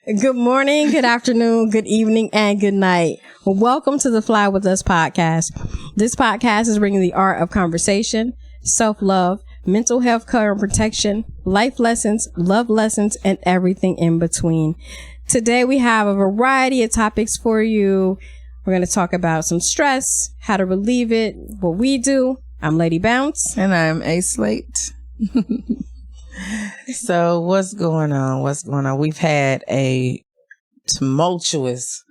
Good morning, good afternoon, good evening, and good night. Welcome to the Fly With Us podcast. This podcast is bringing the art of conversation, self-love, mental health care and protection, life lessons, love lessons, and everything in between. Today we have a variety of topics for you. We're going to talk about some stress, how to relieve it, what we do. I'm Lady Bounce. And I'm A Slate. So what's going on? We've had a tumultuous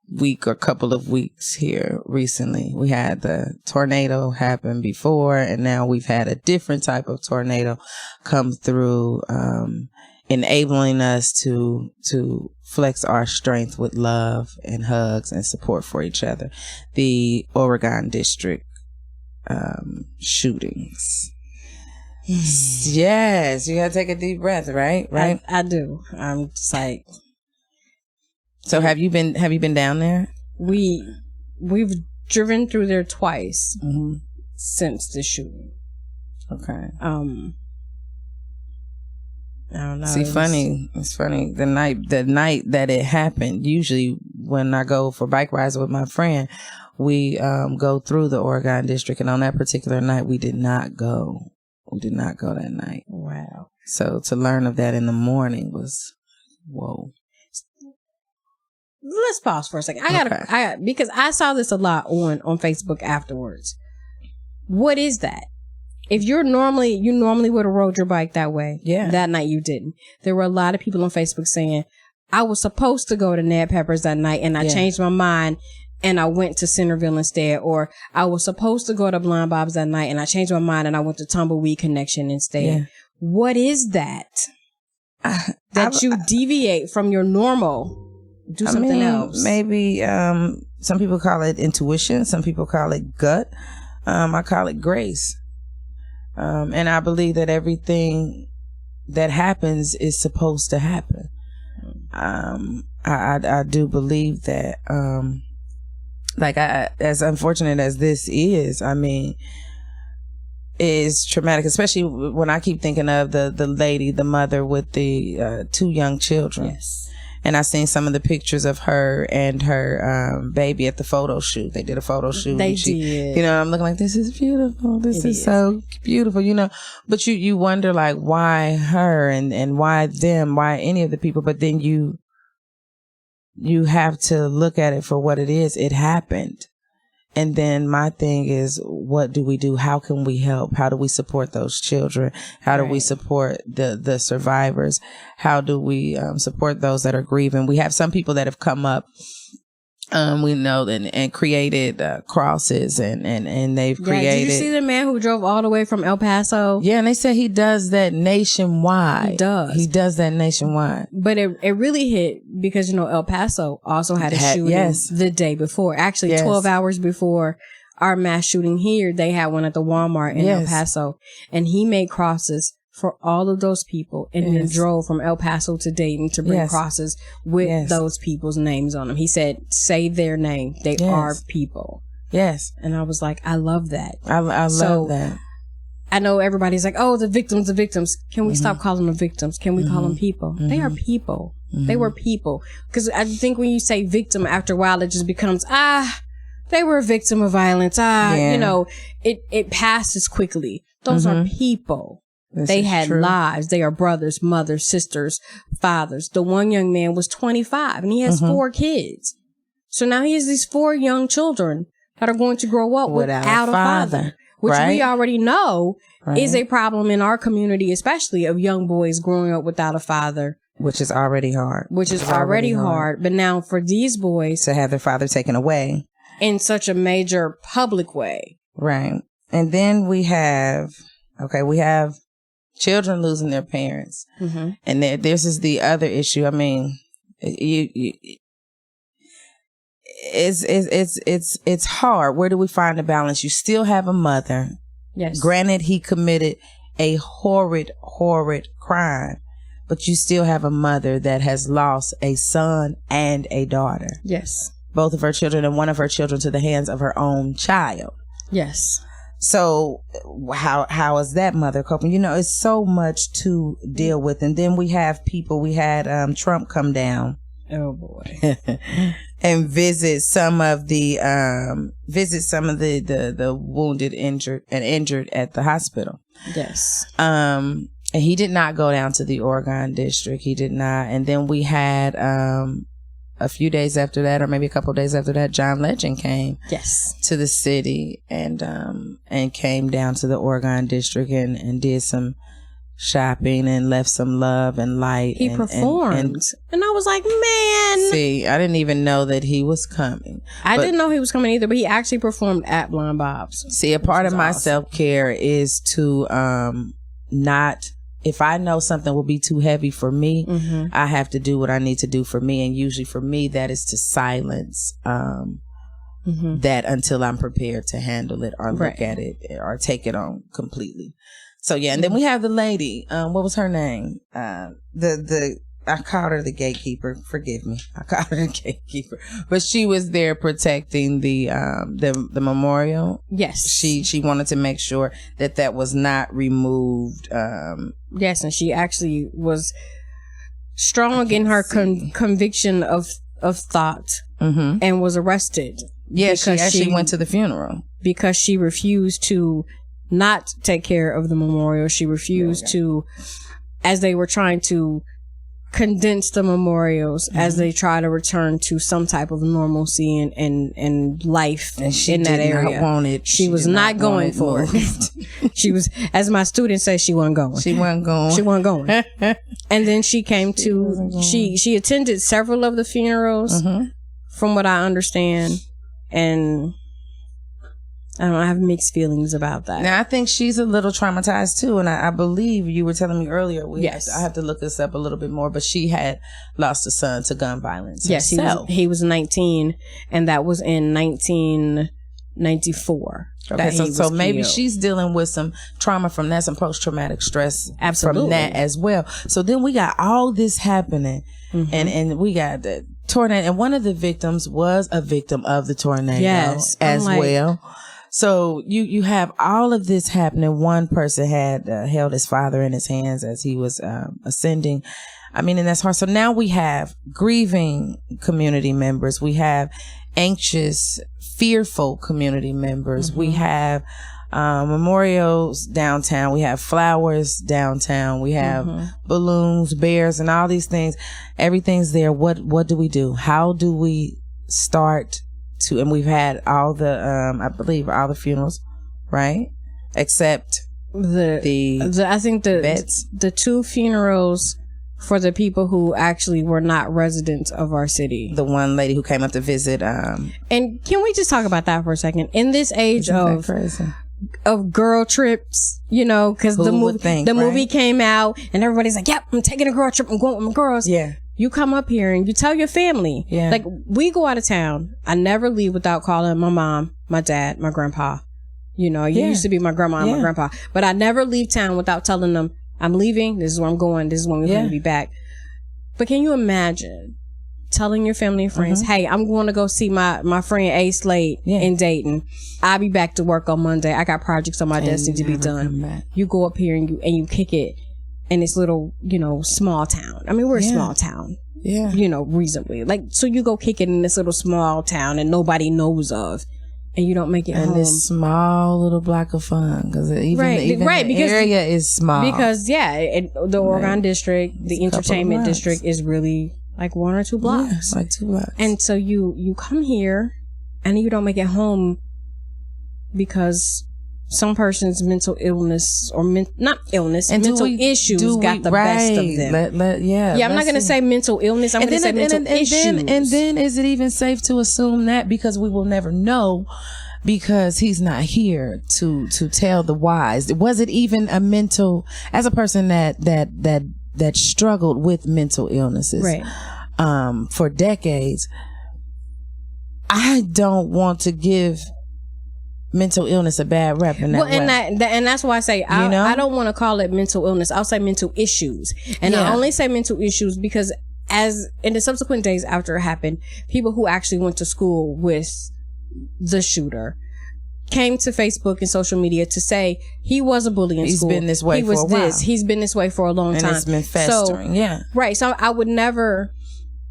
week or couple of weeks here recently. We had the tornado happen before, and now we've had a different type of tornado come through, enabling us to flex our strength with love and hugs and support for each other. The Oregon District shootings. Yes, you gotta take a deep breath, right? I do. I'm just like. So have you been down there? We've driven through there twice since the shooting. Okay. I don't know. See, it's funny. The night that it happened, usually when I go for bike rides with my friend, we go through the Oregon District, and on that particular night, we did not go. We did not go that night. Wow. So to learn of that in the morning was, whoa. Let's pause for a second. Because I saw this a lot on Facebook afterwards. What is that? If you normally would have rode your bike that way. Yeah. That night you didn't. There were a lot of people on Facebook saying, I was supposed to go to Ned Pepper's that night and I changed my mind and I went to Centerville instead. Or I was supposed to go to Blind Bob's that night and I changed my mind and I went to Tumbleweed Connection instead. Yeah. What is that? That you deviate from your normal, do something else? Maybe some people call it intuition. Some people call it gut. I call it grace. And I believe that everything that happens is supposed to happen. I do believe that, as unfortunate as this is, is traumatic, especially when I keep thinking of the mother with the 2 young children. Yes. And I seen some of the pictures of her and her baby at the photo shoot. They did a photo shoot. They did. I'm looking like, this is beautiful. This is so beautiful, But you wonder, like, why her and why them, why any of the people. But then you have to look at it for what it is. It happened. And then my thing is, what do we do? How can we help? How do we support those children? How do we support the survivors? How do we support those that are grieving? We have some people that have come up, we know, and created crosses and they've created. Did you see the man who drove all the way from El Paso? Yeah, and they said he does that nationwide. He does that nationwide. But it really hit because, El Paso also had a shooting the day before. Actually, 12 hours before our mass shooting here, they had one at the Walmart in El Paso. And he made crosses for all of those people and then drove from El Paso to Dayton to bring crosses with those people's names on them. He said, say their name. They are people. Yes. And I was like, I love that. I love that. I know everybody's like, oh, the victims. Can we stop calling them victims? Can we call them people? They are people. They were people. Because I think when you say victim, after a while, it just becomes, they were a victim of violence. It passes quickly. Those are people. They had lives. They are brothers, mothers, sisters, fathers. The one young man was 25 and he has 4 kids. So now he has these 4 young children that are going to grow up without a father. Which we already know is a problem in our community, especially of young boys growing up without a father. Which is already hard. But now for these boys to have their father taken away in such a major public way. Right. And then we have children losing their parents. And this is the other issue. It's hard. Where do we find the balance? You still have a mother. Yes. Granted, he committed a horrid crime, but you still have a mother that has lost a son and a daughter. Yes. Both of her children and one of her children to the hands of her own child. Yes. So how is that mother coping? It's so much to deal with. And then we had Trump come down. Oh boy. And visit some of the wounded, injured at the hospital. Yes. And he did not go down to the Oregon district. He did not. And then we had a few days after that, or maybe a couple of days after that, John Legend came to the city and came down to the Oregon district and did some shopping and left some love and light. He performed. And I was like, man. See, I didn't even know that he was coming. I didn't know he was coming either, but he actually performed at Blind Bob's. See, a part of my self-care is to not... If I know something will be too heavy for me, I have to do what I need to do for me. And usually for me, that is to silence that until I'm prepared to handle it or look at it or take it on completely. So, yeah. And then we have the lady. What was her name? I called her the gatekeeper. Forgive me. I called her the gatekeeper. But she was there protecting the memorial. Yes. She wanted to make sure that was not removed. Yes, and she actually was strong in her conviction of thought and was arrested. Yeah, she actually went to the funeral. Because she refused to not take care of the memorial. She refused to, as they were trying to condense the memorials as they try to return to some type of normalcy and life in that area. She was not going for it. She was, as my student says, she wasn't going. She wasn't going. And then she came to, she attended several of the funerals from what I understand. And I don't have mixed feelings about that. Now, I think she's a little traumatized too. And I believe you were telling me earlier. I have to look this up a little bit more, but she had lost a son to gun violence. Yes, he was 19, and that was in 1994. Okay, so maybe she's dealing with some trauma from that, some post-traumatic stress from that as well. So then we got all this happening, and we got the tornado, and one of the victims was a victim of the tornado as well. So you have all of this happening. One person had held his father in his hands as he was ascending. I mean, and that's hard. So now we have grieving community members. We have anxious, fearful community members. We have memorials downtown. We have flowers downtown. We have balloons, bears, and all these things. Everything's there. What do we do? How do we start to? And we've had all the I believe all the funerals, right? Except I think the two funerals for the people who actually were not residents of our city. The one lady who came up to visit. And can we just talk about that for a second? In this age of girl trips, because the movie came out and everybody's like, yep, I'm taking a girl trip. I'm going with my girls. Yeah. You come up here and you tell your family. Yeah. Like, we go out of town. I never leave without calling my mom, my dad, my grandpa. You used to be my grandma and my grandpa. But I never leave town without telling them, I'm leaving. This is where I'm going. This is when we're going to be back. But can you imagine telling your family and friends, hey, I'm going to go see my friend A Slade in Dayton. I'll be back to work on Monday. I got projects on my desk to be done. You go up here and you kick it in this little, small town. I mean, we're a small town. Yeah. Reasonably. Like, so you go kick it in this little small town and nobody knows of. And you don't make it home. And this small little block of fun. Because the area is small. Because, the Oregon district, the entertainment district is really like 1 or 2 blocks. Yeah, it's like 2 blocks. And so you come here and you don't make it home because some person's mental illness or mental issues got the best of them. I'm not going to say mental illness. I'm going to say mental issues. And then is it even safe to assume that? Because we will never know, because he's not here to tell the whys. Was it even a mental, as a person that struggled with mental illnesses for decades, I don't want to give mental illness a bad rep in that way. And that's why I say I don't want to call it mental illness. I'll say mental issues. And I only say mental issues because as in the subsequent days after it happened, people who actually went to school with the shooter came to Facebook and social media to say he was a bully in school. He's been this way for a while. He's been this way for a long time. And it's been festering, Right. So I would never,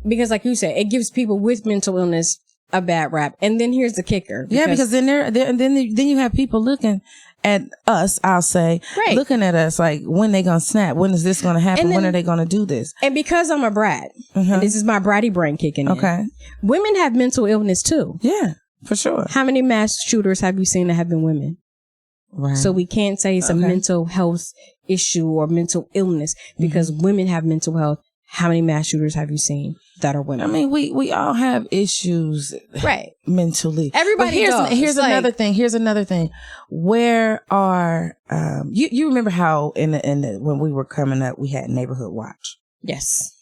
because like you said, it gives people with mental illness a bad rap. And then here's the kicker. Because then then you have people looking at us, I'll say, looking at us like, when they gonna snap? When is this gonna happen? When are they gonna do this? And because I'm a brat, and this is my bratty brain kicking in. Okay. Women have mental illness too. Yeah, for sure. How many mass shooters have you seen that have been women? Right. So we can't say it's a mental health issue or mental illness because women have mental health. How many mass shooters have you seen that are women? I mean, we all have issues, mentally. Everybody does. Here's another thing. Here's another thing. Where are you remember how in the when we were coming up, we had Neighborhood Watch? Yes.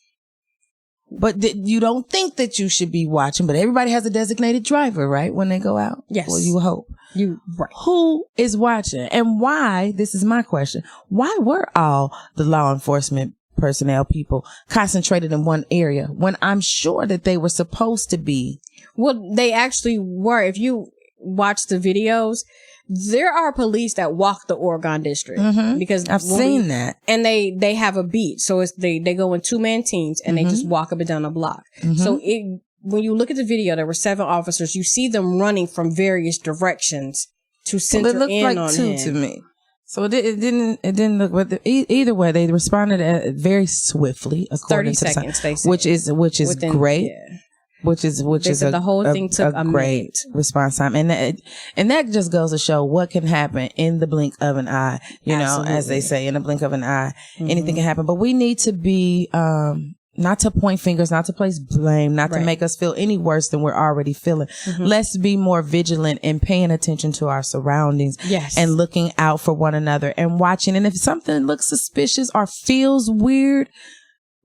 But you don't think that you should be watching, but everybody has a designated driver, right? When they go out. Yes. Well, you hope. Right. Who is watching, and why? This is my question. Why were all the law enforcement personnel people concentrated in one area when I'm sure that they were supposed to be? Well, they actually were. If you watch the videos, there are police that walk the Oregon district because I've seen that, and they have a beat. So it's they go in 2-man teams and they just walk up and down the block. So when you look at the video, there were 7 officers. You see them running from various directions to center in on him. It looked like 2 to me. So it didn't look, but either way, they responded very swiftly, according 30 to seconds, the sign, which is great. Yeah. Which is the whole thing took a great response time, and that just goes to show what can happen in the blink of an eye. You know, as they say, in the blink of an eye, anything can happen. But we need to be not to point fingers, not to place blame, not to make us feel any worse than we're already feeling. Let's be more vigilant in paying attention to our surroundings and looking out for one another and watching. And if something looks suspicious or feels weird,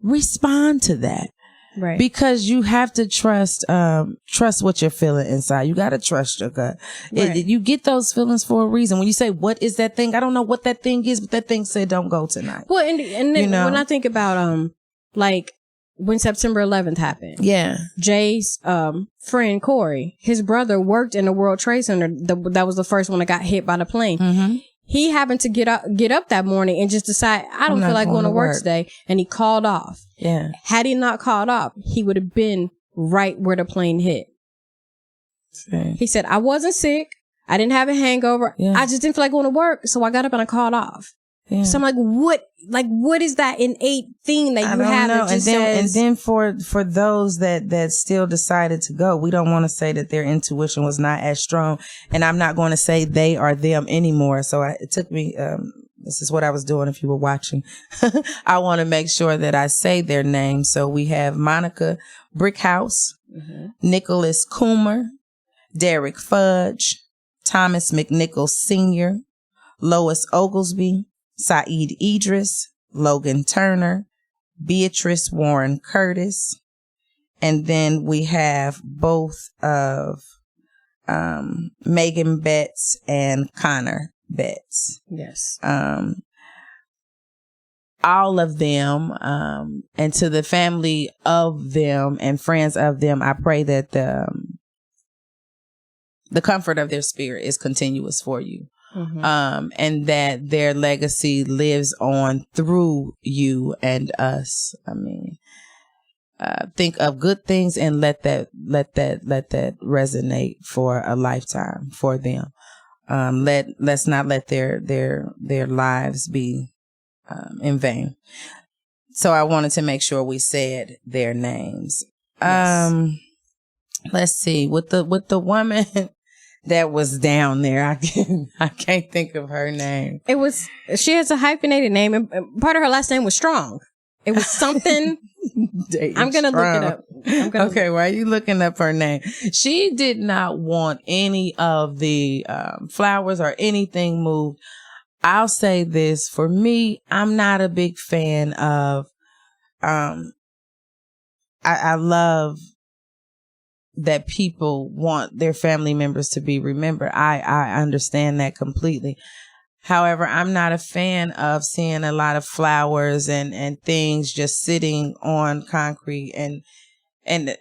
respond to that. Right. Because you have to trust what you're feeling inside. You got to trust your gut. You get those feelings for a reason. When you say, what is that thing? I don't know what that thing is, but that thing said, don't go tonight. Well, and then when I think about, like when September 11th happened. Yeah. Jay's, friend Corey, his brother worked in the World Trade Center. That was the first one that got hit by the plane. He happened to get up that morning and just decide, I don't feel like going to work today. And he called off. Yeah. Had he not called off, he would have been right where the plane hit. Okay. He said, I wasn't sick. I didn't have a hangover. Yeah. I just didn't feel like going to work. So I got up and I called off. Yeah. So I'm like, what is that innate thing that you have? That just and then for those that still decided to go, we don't want to say that their intuition was not as strong, and I'm not going to say they are them anymore. So it took me. This is what I was doing. If you were watching, I want to make sure that I say their names. So we have Monica Brickhouse, Nicholas Coomer, Derek Fudge, Thomas McNichol Sr., Lois Oglesby, Saeed Idris, Logan Turner, Beatrice Warren Curtis, and then we have both of Megan Betts and Connor Betts. Yes. All of them, and to the family of them and friends of them, I pray that the comfort of their spirit is continuous for you. And that their legacy lives on through you and us. I mean, think of good things and let that resonate for a lifetime for them. Let's not let their lives be in vain. So I wanted to make sure we said their names. Yes. Let's see, with the woman that was down there, I can't think of her name. She has a hyphenated name, and part of her last name was Strong. It was something. I'm gonna look it up. Okay, why are you looking up her name? She did not want any of the flowers or anything moved. I'll say this, for me, I'm not a big fan of. I love that people want their family members to be remembered. I understand that completely. However, I'm not a fan of seeing a lot of flowers and things just sitting on concrete and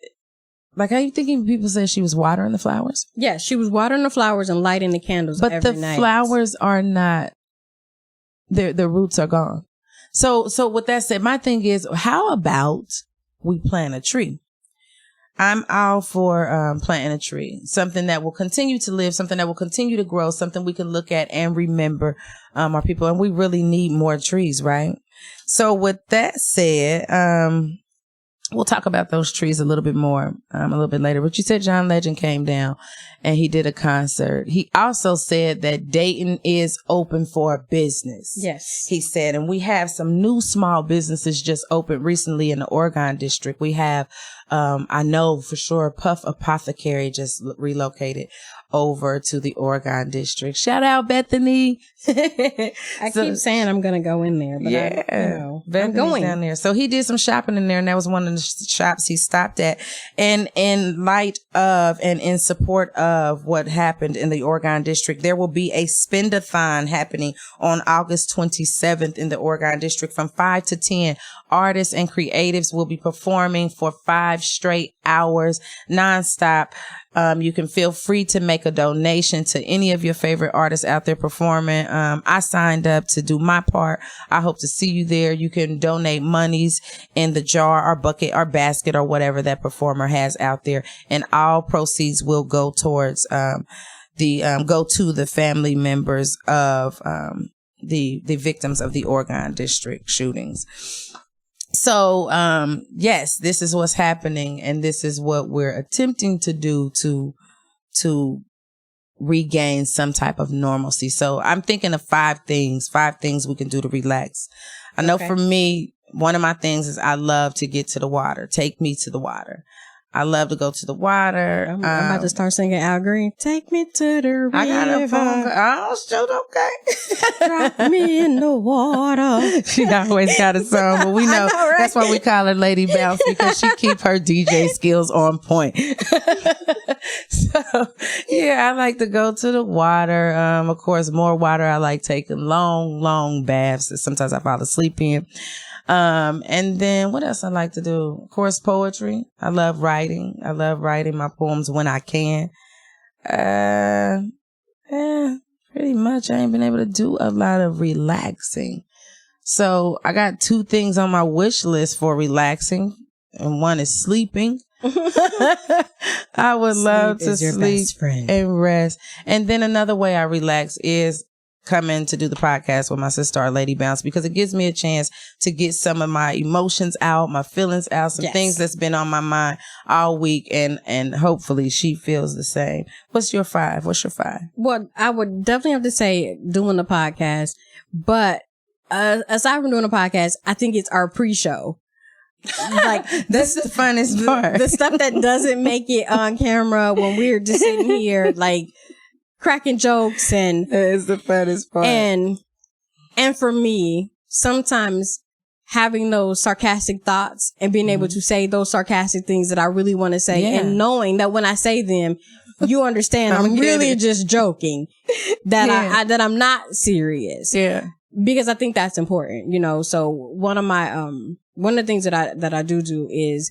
Like, how you thinking people say she was watering the flowers? Yeah, she was watering the flowers and lighting the candles but every the night. Flowers are not, their roots are gone. So with that said, my thing is, how about we plant a tree? I'm all for planting a tree, something that will continue to live, something that will continue to grow, something we can look at and remember our people. And we really need more trees, right? So with that said, we'll talk about those trees a little bit more a little bit later. But you said John Legend came down and he did a concert. He also said that Dayton is open for business. Yes. He said, and we have some new small businesses just opened recently in the Oregon district. We have, I know for sure, Puff Apothecary just relocated over to the Oregon district. Shout out Bethany. I keep saying I'm going to go in there, but I'm going down there. So he did some shopping in there, and that was one of the shops he stopped at. And in light of and in support of what happened in the Oregon district, there will be a spend-a-thon happening on August 27th in the Oregon district from 5 to 10. Artists and creatives will be performing for 5 straight hours nonstop. You can feel free to make a donation to any of your favorite artists out there performing. I signed up to do my part. I hope to see you there. You can donate monies in the jar or bucket or basket or whatever that performer has out there. And all proceeds will go towards, go to the family members of, the victims of the Oregon district shootings. So, yes, this is what's happening, and this is what we're attempting to do to regain some type of normalcy. So I'm thinking of 5 things we can do to relax. I know for me, one of my things is I love to get to the water. Take me to the water. I love to go to the water. I'm about to start singing Al Green. Take me to the river. I got a phone. Oh, shoot, okay. Drop me in the water. She always got a song, but we know, right? That's why we call her Lady Bounce, because she keep her DJ skills on point. So, yeah, I like to go to the water. Of course, more water. I like taking long baths that sometimes I fall asleep in. And then what else I like to do? Of course, poetry. I love writing. I love writing my poems when I can. Pretty much I ain't been able to do a lot of relaxing. So I got 2 things on my wish list for relaxing, and one is sleeping. I would love to sleep and rest. And then another way I relax is coming to do the podcast with my sister, our Lady Bounce, because it gives me a chance to get some of my emotions out, my feelings out, some things that's been on my mind all week, and hopefully she feels the same. What's your 5? Well, I would definitely have to say doing the podcast, but aside from doing the podcast, I think it's our pre-show. Like that's the funnest part. The stuff that doesn't make it on camera when we're just sitting here, like, cracking jokes, and that is the funnest part. And for me, sometimes having those sarcastic thoughts and being able to say those sarcastic things that I really want to say, and knowing that when I say them, you understand I'm really just joking, that that I'm not serious. Yeah. Because I think that's important, you know. So one of the things that I do is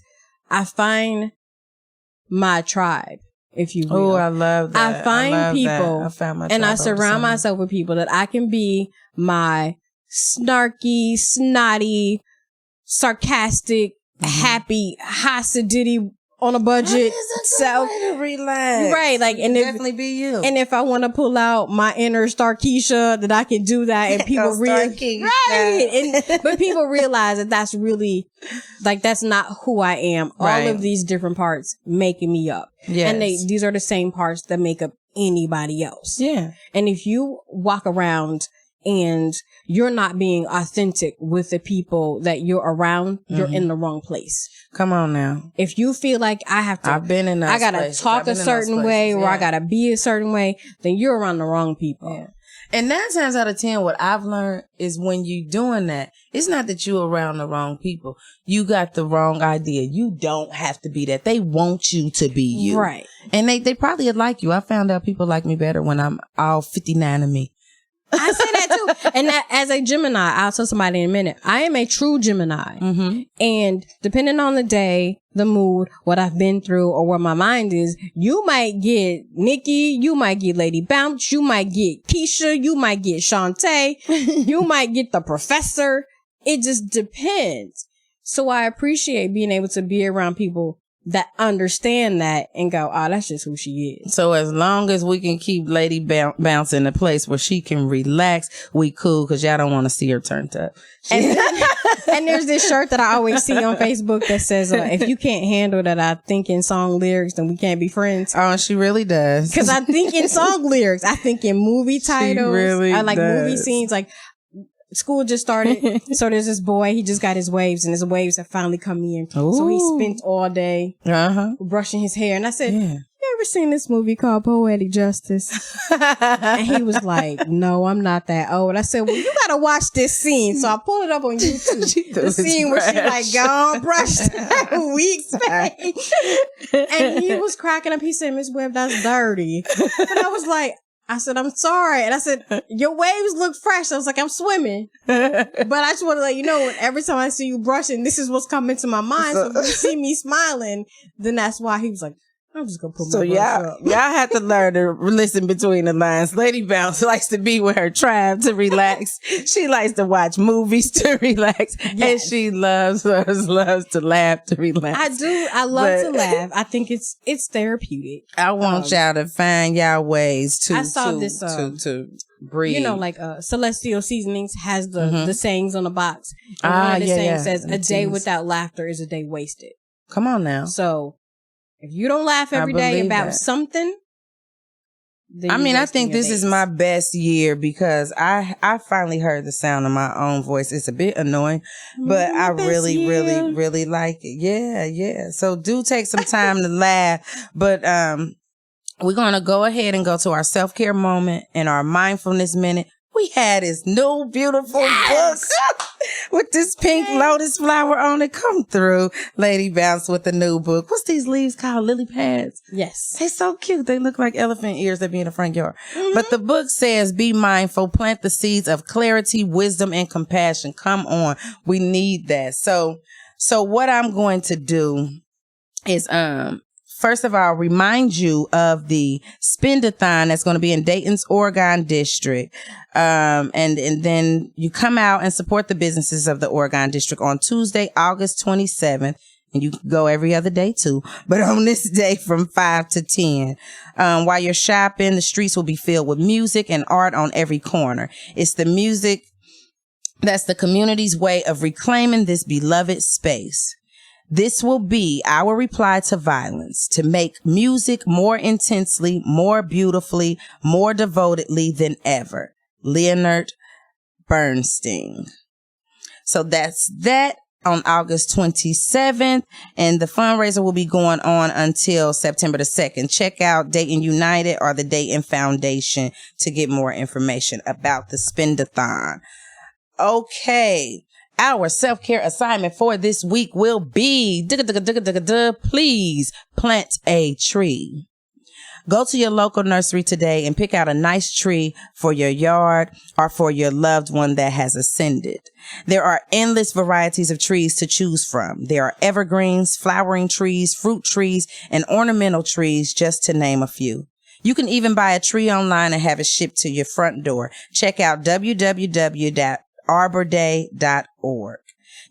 I find my tribe, if you will. Oh, I love that. I find people, I found my and I surround myself with people that I can be my snarky, snotty, sarcastic, happy, hasididy on a budget self. To relax. Right. Like, and definitely be you. And if I want to pull out my inner Starkeisha, that I can do that, and people but people realize that that's really, like, that's not who I am. Right. All of these different parts making me up. Yes. And these are the same parts that make up anybody else. Yeah. And if you walk around and you're not being authentic with the people that you're around, you're in the wrong place. Come on now. If you feel like I've been in those I gotta places. talk a certain way, or I gotta be a certain way, then you're around the wrong people. Yeah. And 9 times out of 10, what I've learned is when you doing that, it's not that you're around the wrong people. You got the wrong idea. You don't have to be that. They want you to be you. Right. And they probably like you. I found out people like me better when I'm all 59 of me. I say that too. And that, as a Gemini, I'll tell somebody in a minute, I am a true Gemini. Mm-hmm. And depending on the day, the mood, what I've been through, or where my mind is. You might get Nikki, you might get Lady Bounce, you might get Keisha, you might get Shantae, you might get the professor. It just depends. So I appreciate being able to be around people that understand that and go, oh, that's just who she is. So as long as we can keep Lady Bounce in a place where she can relax, we cool, because y'all don't want to see her turned up. And there's this shirt that I always see on Facebook that says, if you can't handle that I think in song lyrics, then we can't be friends. Oh, she really does. Because I think in song lyrics. I think in movie titles. She really I like does. movie scenes. Like, school just started. So there's this boy. He just got his waves, and his waves have finally come in. Ooh. So he spent all day brushing his hair. And I said, you ever seen this movie called Poetic Justice? And he was like, no, I'm not that old. I said, well, you got to watch this scene. So I pulled it up on YouTube. The scene where she like gone brushed her week's face. And he was cracking up. He said, Miss Webb, that's dirty. And I was like, I said, I'm sorry. And I said, your waves look fresh. I was like, I'm swimming. But I just want to let you know, every time I see you brushing, this is what's coming to my mind. So if you see me smiling, then that's why. He was like, I'm just going to put my brush up. Y'all have to learn to listen between the lines. Lady Bounce likes to be with her tribe to relax. She likes to watch movies to relax. Yes. And she loves to laugh to relax. I do. I love to laugh. I think it's therapeutic. I want y'all to find y'all ways to I saw this to breathe. You know, like Celestial Seasonings has the sayings on the box. And one of the sayings says, a day without laughter is a day wasted. Come on now. So if you don't laugh every day about something, I mean, I think this is my best year because I finally heard the sound of my own voice. It's a bit annoying, but I really, really, really like it. Yeah. So do take some time to laugh. But we're going to go ahead and go to our self-care moment and our mindfulness minute. We had this new beautiful book with this pink lotus flower on it. Come through, Lady Bounce, with the new book. What's these leaves called? Lily pads? Yes. They're so cute. They look like elephant ears that be in the front yard. Mm-hmm. But the book says, be mindful, plant the seeds of clarity, wisdom, and compassion. Come on. We need that. So what I'm going to do is, first of all, remind you of the Spend-a-thon that's going to be in Dayton's Oregon District. And then you come out and support the businesses of the Oregon District on Tuesday, August 27th. And you can go every other day too. But on this day from 5 to 10, while you're shopping, the streets will be filled with music and art on every corner. It's the music that's the community's way of reclaiming this beloved space. This will be our reply to violence, to make music more intensely, more beautifully, more devotedly than ever. Leonard Bernstein. So that's that on August 27th, and the fundraiser will be going on until September the 2nd. Check out Dayton United or the Dayton Foundation to get more information about the Spend-a-thon. Okay. Our self-care assignment for this week will be, please plant a tree. Go to your local nursery today and pick out a nice tree for your yard or for your loved one that has ascended. There are endless varieties of trees to choose from. There are evergreens, flowering trees, fruit trees, and ornamental trees, just to name a few. You can even buy a tree online and have it shipped to your front door. Check out www.arborday.org.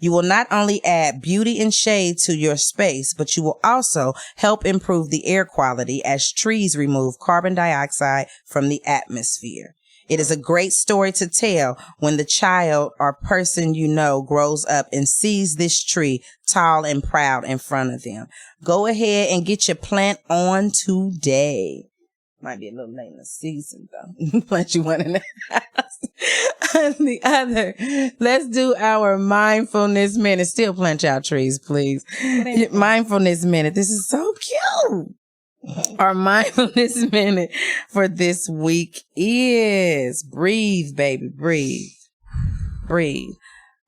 You will not only add beauty and shade to your space, but you will also help improve the air quality as trees remove carbon dioxide from the atmosphere. It is a great story to tell when the child or person you know grows up and sees this tree tall and proud in front of them. Go ahead and get your plant on today. Might be a little late in the season, though. Plant you one in the house. On the other, let's do our mindfulness minute. Still plant y'all trees, please. Mindfulness minute. This is so cute. Our mindfulness minute for this week is breathe, baby, breathe. Breathe.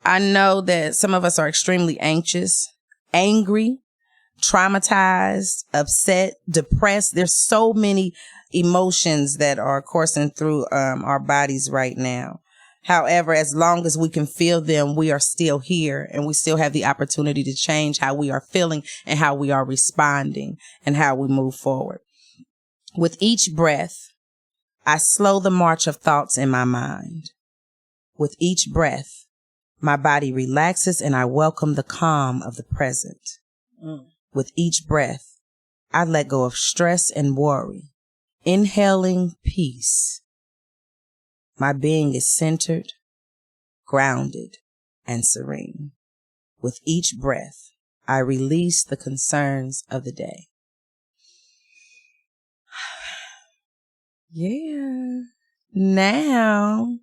I know that some of us are extremely anxious, angry, traumatized, upset, depressed. There's so many emotions that are coursing through our bodies right now. However, as long as we can feel them, we are still here and we still have the opportunity to change how we are feeling and how we are responding and how we move forward. With each breath, I slow the march of thoughts in my mind. With each breath, my body relaxes and I welcome the calm of the present. With each breath, I let go of stress and worry, inhaling peace. My being is centered, grounded, and serene. With each breath, I release the concerns of the day. Yeah. Now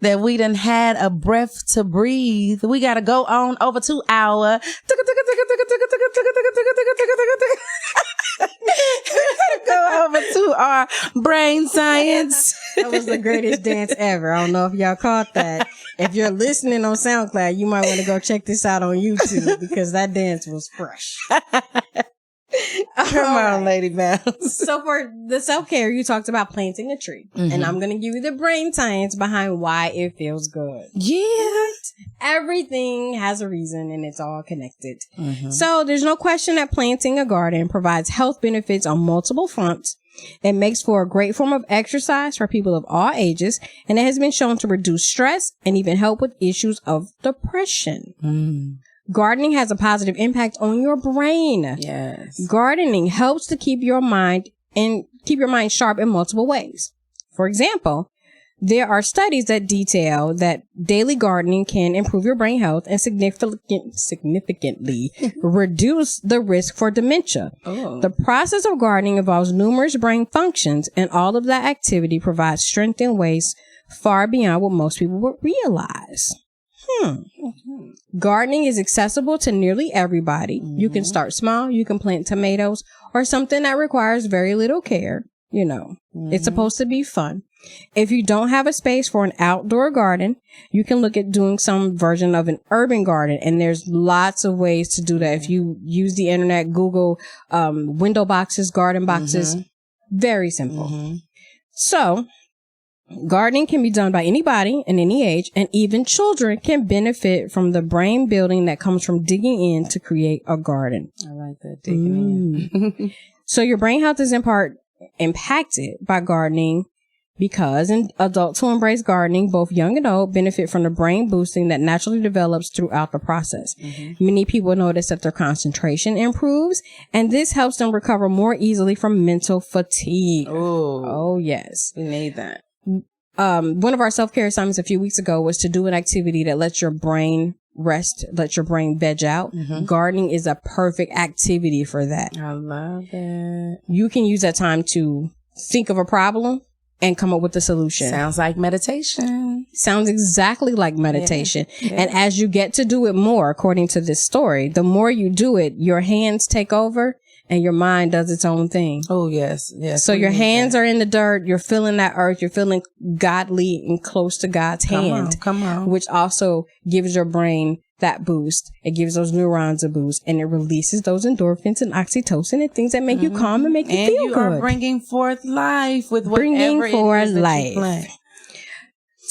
that we done had a breath to breathe, we got to go on over to our go over to our brain science. That was the greatest dance ever. I don't know if y'all caught that. If you're listening on SoundCloud, you might want to go check this out on YouTube because that dance was fresh. Come on, Lady Bounce. So for the self-care, you talked about planting a tree. And I'm going to give you the brain science behind why it feels good. Yeah. Everything has a reason and it's all connected. So there's no question that planting a garden provides health benefits on multiple fronts. It makes for a great form of exercise for people of all ages, and it has been shown to reduce stress and even help with issues of depression. Gardening has a positive impact on your brain. Yes. Gardening helps to keep your mind sharp in multiple ways. For example, there are studies that detail that daily gardening can improve your brain health and significantly reduce the risk for dementia. The process of gardening involves numerous brain functions, and all of that activity provides strength in ways far beyond what most people would realize. Gardening is accessible to nearly everybody. You can start small. You can plant tomatoes or something that requires very little care. You know, it's supposed to be fun. If you don't have a space for an outdoor garden, you can look at doing some version of an urban garden. And there's lots of ways to do that. If you use the internet, Google window boxes, garden boxes, very simple. So gardening can be done by anybody in any age, and even children can benefit from the brain building that comes from digging in to create a garden. I like that, digging in. So your brain health is in part impacted by gardening because adults who embrace gardening, both young and old, benefit from the brain boosting that naturally develops throughout the process. Many people notice that their concentration improves, and this helps them recover more easily from mental fatigue. Oh, yes. We need that. One of our self-care assignments a few weeks ago was to do an activity that lets your brain rest, let your brain veg out. Gardening is a perfect activity for that. I love it. You can use that time to think of a problem and come up with a solution. Sounds like meditation. Sounds exactly like meditation. And as you get to do it more, according to this story, the more you do it, your hands take over and your mind does its own thing. Oh, yes. Yes. So your hands are in the dirt. You're feeling that earth. You're feeling godly and close to God's hand. Come on. Which also gives your brain that boost. It gives those neurons a boost, and it releases those endorphins and oxytocin and things that make you calm and make you feel good. And you are bringing forth life with whatever it is that you plant.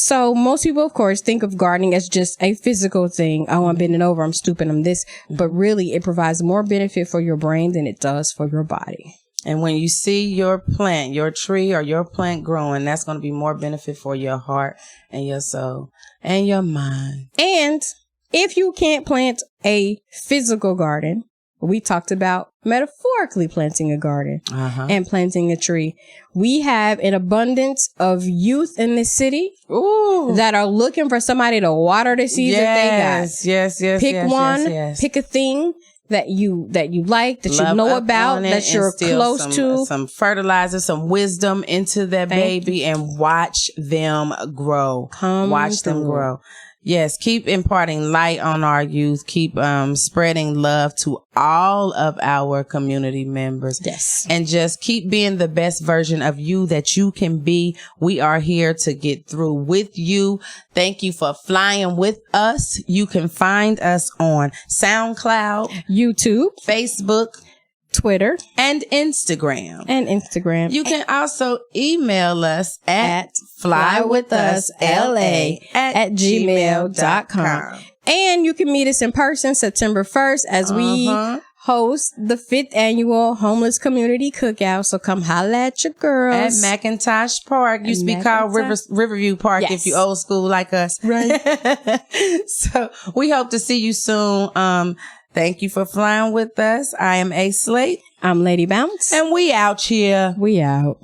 So most people, of course, think of gardening as just a physical thing. Oh, I'm bending over. I'm stooping. I'm this. But really, it provides more benefit for your brain than it does for your body. And when you see your plant, your tree or your plant growing, that's going to be more benefit for your heart and your soul and your mind. And if you can't plant a physical garden, we talked about metaphorically planting a garden and planting a tree. We have an abundance of youth in this city that are looking for somebody to water the seeds that they got. Yes. Pick one, pick a thing that you like, that you know about, that you're close to. Some fertilizer, some wisdom into that baby and watch them grow. Watch them grow. Yes, keep imparting light on our youth. Keep spreading love to all of our community members. Yes. And just keep being the best version of you that you can be. We are here to get through with you. Thank you for flying with us. You can find us on SoundCloud, YouTube, Facebook, Twitter, and Instagram. You can also email us at flywithusla@gmail.com. And you can meet us in person September 1st as we host the 5th annual Homeless Community Cookout. So come holla at your girls. At McIntosh Park. Used to be called Riverview Park if you old school like us. Right. So we hope to see you soon. Thank you for flying with us. I am A. Slate. I'm Lady Bounce. And we out here. We out.